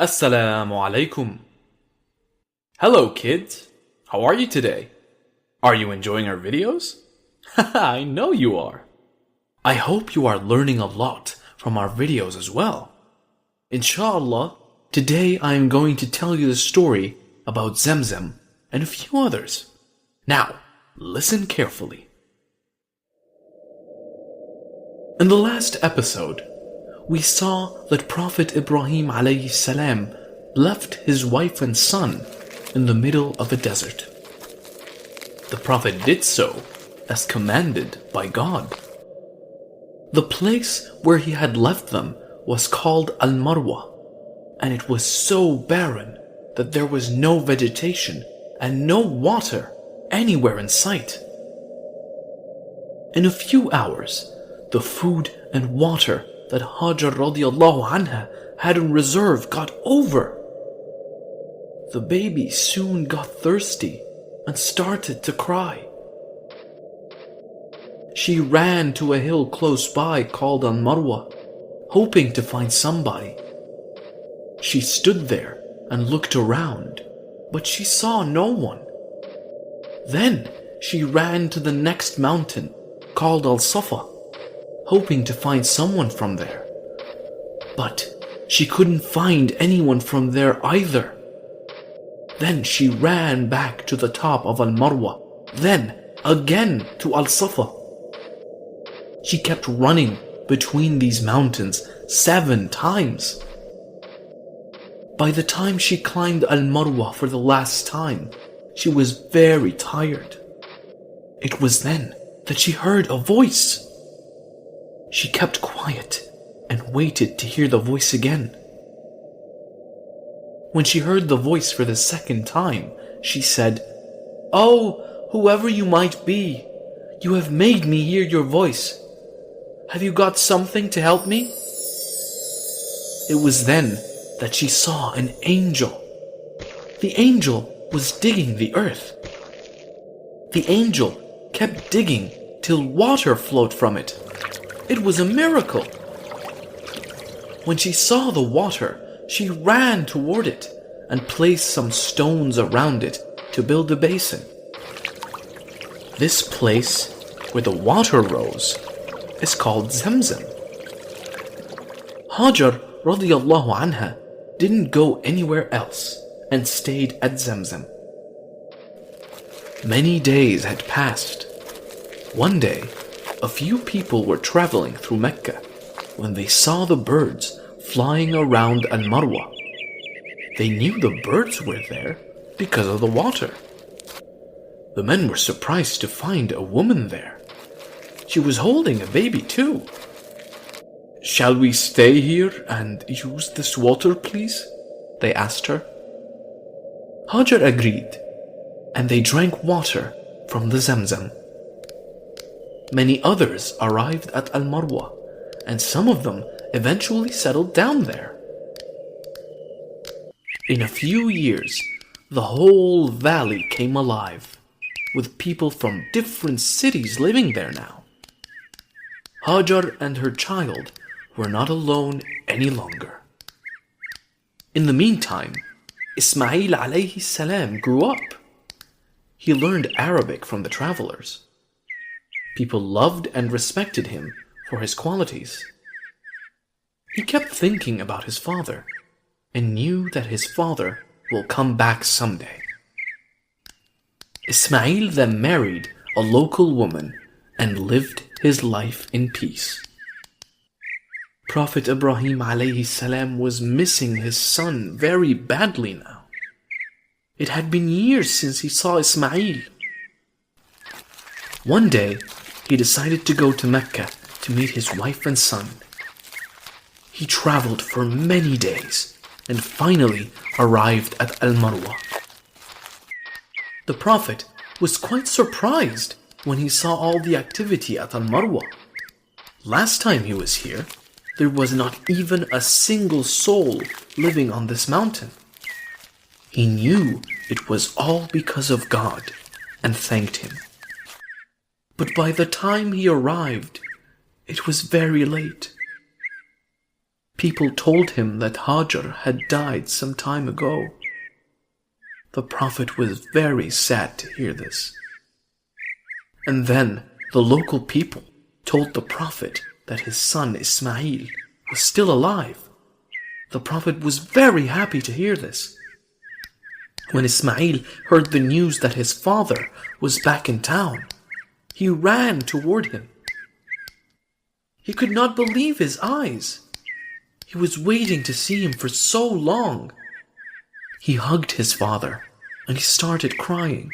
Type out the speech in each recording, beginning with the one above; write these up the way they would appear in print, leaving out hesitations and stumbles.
Assalamu alaikum. Hello kids, how are you today? Are you enjoying our videos? I know you are. I hope you are learning a lot from our videos as well. Inshallah, today I am going to tell you the story about Zamzam and a few others. Now, listen carefully. In the last episode, we saw that Prophet Ibrahim alayhi salam left his wife and son in the middle of a desert. The Prophet did so as commanded by God. The place where he had left them was called Al-Marwa, and it was so barren that there was no vegetation and no water anywhere in sight. In a few hours, the food and water that Hajar radiallahu anha had in reserve got over. The baby soon got thirsty and started to cry. She ran to a hill close by called Al-Marwa, hoping to find somebody. She stood there and looked around, but she saw no one. Then she ran to the next mountain called Al-Safa, hoping to find someone from there. But she couldn't find anyone from there either. Then she ran back to the top of Al-Marwa, then again to Al-Safa. She kept running between these mountains 7 times. By the time she climbed Al-Marwa for the last time, she was very tired. It was then that she heard a voice. She kept quiet and waited to hear the voice again. When she heard the voice for the second time, she said, "Oh, whoever you might be, you have made me hear your voice. Have you got something to help me?" It was then that she saw an angel. The angel was digging the earth. The angel kept digging till water flowed from it. It was a miracle. When she saw the water, she ran toward it and placed some stones around it to build a basin. This place where the water rose is called Zamzam. Hajar radiallahu anha didn't go anywhere else and stayed at Zamzam. Many days had passed. One day, a few people were traveling through Mecca when they saw the birds flying around Al-Marwa. They knew the birds were there because of the water. The men were surprised to find a woman there. She was holding a baby too. "Shall we stay here and use this water, please?" they asked her. Hajar agreed, and they drank water from the Zamzam. Many others arrived at Al-Marwa, and some of them eventually settled down there. In a few years, the whole valley came alive, with people from different cities living there now. Hajar and her child were not alone any longer. In the meantime, Ismail alayhi salam grew up. He learned Arabic from the travelers. People loved and respected him for his qualities. He kept thinking about his father and knew that his father will come back someday. Ismail then married a local woman and lived his life in peace. Prophet Ibrahim alayhi salam was missing his son very badly now. It had been years since he saw Ismail. One day, he decided to go to Mecca to meet his wife and son. He traveled for many days and finally arrived at Al-Marwa. The Prophet was quite surprised when he saw all the activity at Al-Marwa. Last time he was here, there was not even a single soul living on this mountain. He knew it was all because of God and thanked him. But by the time he arrived, it was very late. People told him that Hajar had died some time ago. The Prophet was very sad to hear this. And then the local people told the Prophet that his son Ismail was still alive. The Prophet was very happy to hear this. When Ismail heard the news that his father was back in town, he ran toward him. He could not believe his eyes. He was waiting to see him for so long. He hugged his father and he started crying.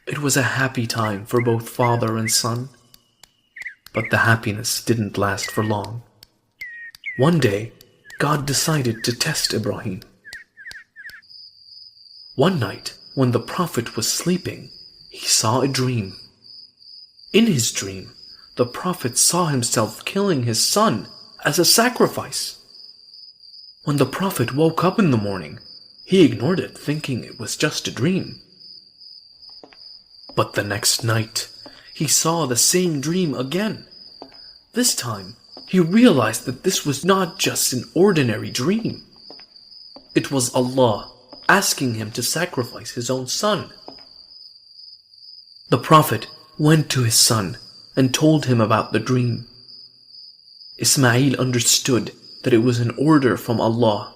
It was a happy time for both father and son. But the happiness didn't last for long. One day, God decided to test Ibrahim. One night, when the Prophet was sleeping, he saw a dream. In his dream, the Prophet saw himself killing his son as a sacrifice. When the Prophet woke up in the morning, he ignored it, thinking it was just a dream. But the next night, he saw the same dream again. This time, he realized that this was not just an ordinary dream. It was Allah asking him to sacrifice his own son. The Prophet went to his son and told him about the dream. Ismail understood that it was an order from Allah.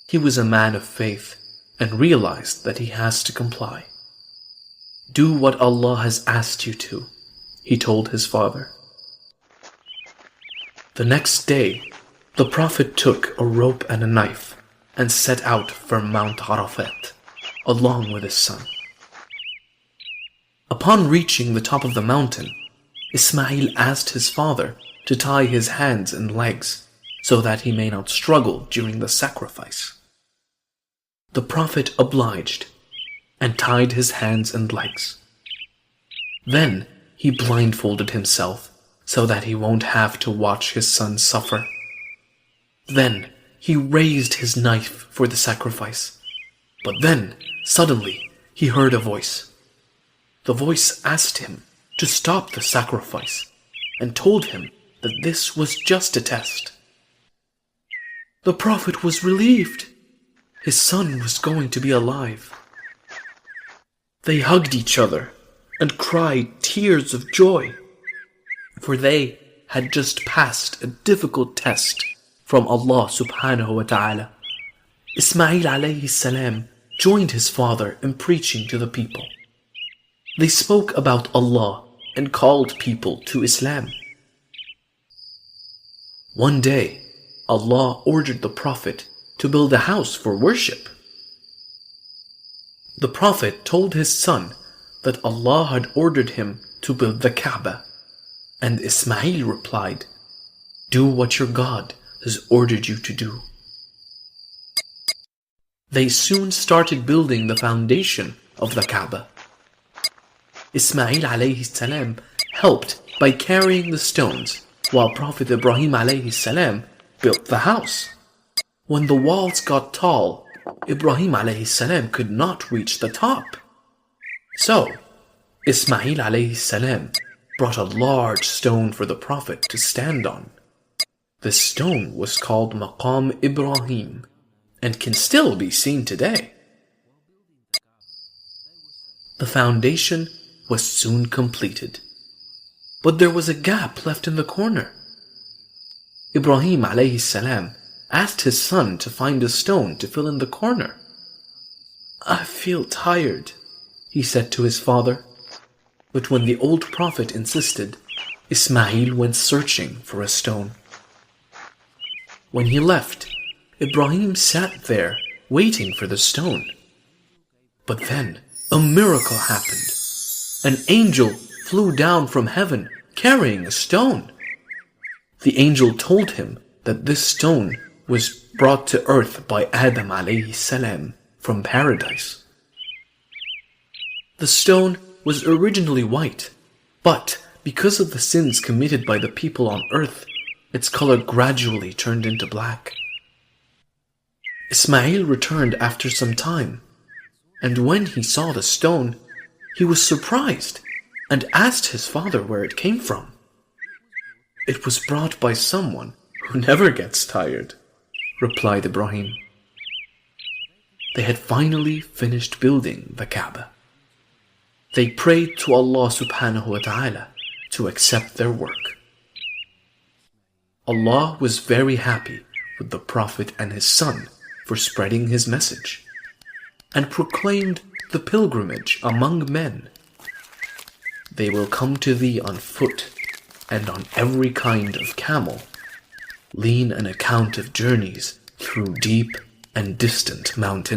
He was a man of faith and realized that he has to comply. Do what Allah has asked you to, he told his father. The next day, the Prophet took a rope and a knife and set out for Mount Arafat, along with his son. Upon reaching the top of the mountain, Ismail asked his father to tie his hands and legs so that he may not struggle during the sacrifice. The Prophet obliged and tied his hands and legs. Then he blindfolded himself so that he won't have to watch his son suffer. Then he raised his knife for the sacrifice. But then, suddenly, he heard a voice. The voice asked him to stop the sacrifice and told him that this was just a test. The Prophet was relieved. His son was going to be alive. They hugged each other and cried tears of joy, for they had just passed a difficult test from Allah subhanahu wa ta'ala. Ismail alayhi salam joined his father in preaching to the people. They spoke about Allah and called people to Islam. One day, Allah ordered the Prophet to build a house for worship. The Prophet told his son that Allah had ordered him to build the Kaaba, and Ismail replied, "Do what your God has ordered you to do." They soon started building the foundation of the Kaaba. Ismail alayhi salam helped by carrying the stones, while Prophet Ibrahim alayhi salam built the house. When the walls got tall, Ibrahim alayhi salam could not reach the top. So, Ismail alayhi salam brought a large stone for the Prophet to stand on. This stone was called Maqam Ibrahim and can still be seen today. The foundation was soon completed, but there was a gap left in the corner. Ibrahim alayhi salam asked his son to find a stone to fill in the corner. "I feel tired," he said to his father. But when the old Prophet insisted, Ismail went searching for a stone. When he left, Ibrahim sat there waiting for the stone. But then a miracle happened. An angel flew down from heaven carrying a stone. The angel told him that this stone was brought to earth by Adam alayhi salam from paradise. The stone was originally white, but because of the sins committed by the people on earth, its color gradually turned into black. Ismail returned after some time, and when he saw the stone, he was surprised and asked his father where it came from. It was brought by someone who never gets tired," replied Ibrahim. They had finally finished building the Kaaba. They prayed to Allah subhanahu wa ta'ala to accept their work. Allah was very happy with the Prophet and his son for spreading his message, and proclaimed the pilgrimage among men. They will come to thee on foot and on every kind of camel, lean an account of journeys through deep and distant mountain